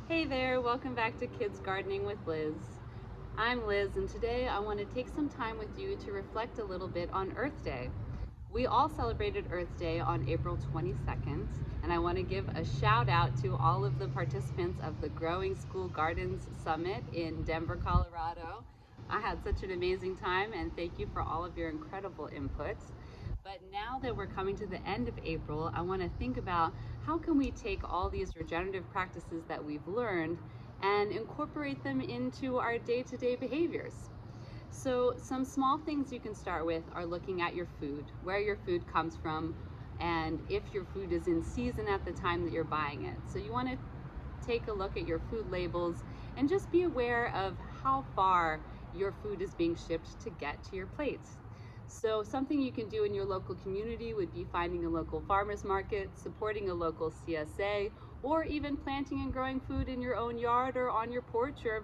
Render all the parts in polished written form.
Hey there, welcome back to Kids Gardening with Liz. I'm Liz, and today I want to take some time with you to reflect a little bit on Earth Day. We all celebrated Earth Day on April 22nd, and I want to give a shout out to all of the participants of the Growing School Gardens Summit in Denver, Colorado. I had such an amazing time, and thank you for all of your incredible inputs. But now that we're coming to the end of April, I want to think about how can we take all these regenerative practices that we've learned and incorporate them into our day-to-day behaviors. So some small things you can start with are looking at your food, where your food comes from, and if your food is in season at the time that you're buying it. So you want to take a look at your food labels and just be aware of how far your food is being shipped to get to your plates. So something you can do in your local community would be finding a local farmers market, supporting a local CSA, or even planting and growing food in your own yard or on your porch or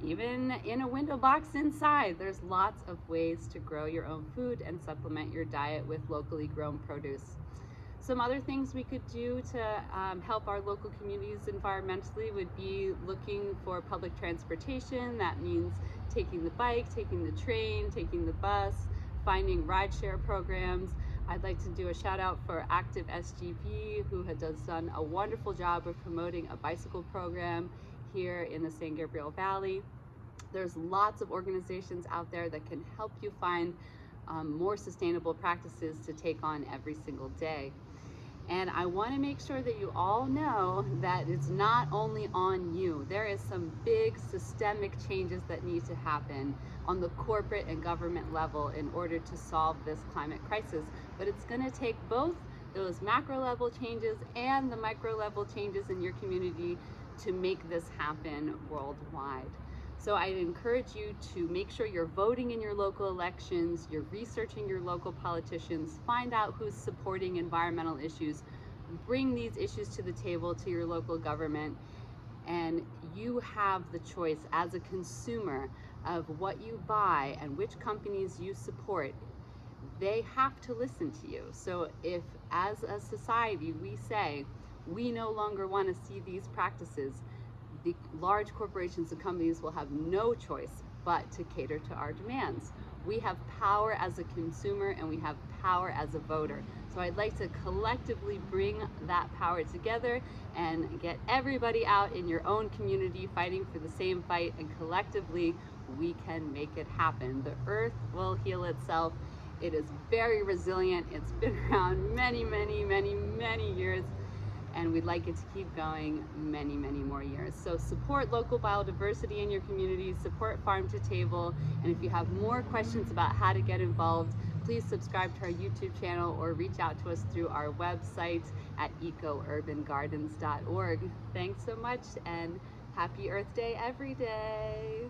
even in a window box inside. There's lots of ways to grow your own food and supplement your diet with locally grown produce. Some other things we could do to help our local communities environmentally would be looking for public transportation. That means taking the bike, taking the train, taking the bus, finding rideshare programs. I'd like to do a shout out for Active SGV, who has done a wonderful job of promoting a bicycle program here in the San Gabriel Valley. There's lots of organizations out there that can help you find more sustainable practices to take on every single day. And I want to make sure that you all know that it's not only on you. There is some big systemic changes that need to happen on the corporate and government level in order to solve this climate crisis. But it's going to take both those macro level changes and the micro level changes in your community to make this happen worldwide. So I encourage you to make sure you're voting in your local elections, you're researching your local politicians, find out who's supporting environmental issues, bring these issues to the table to your local government, and you have the choice as a consumer of what you buy and which companies you support. They have to listen to you. So if as a society we say we no longer want to see these practices, the large corporations and companies will have no choice but to cater to our demands. We have power as a consumer and we have power as a voter. So I'd like to collectively bring that power together and get everybody out in your own community fighting for the same fight, and collectively we can make it happen. The earth will heal itself. It is very resilient. It's been around many, many, many, many years, and we'd like it to keep going many, many more years. So support local biodiversity in your community, support Farm to Table, and if you have more questions about how to get involved, please subscribe to our YouTube channel or reach out to us through our website at ecourbangardens.org. Thanks so much, and happy Earth Day every day.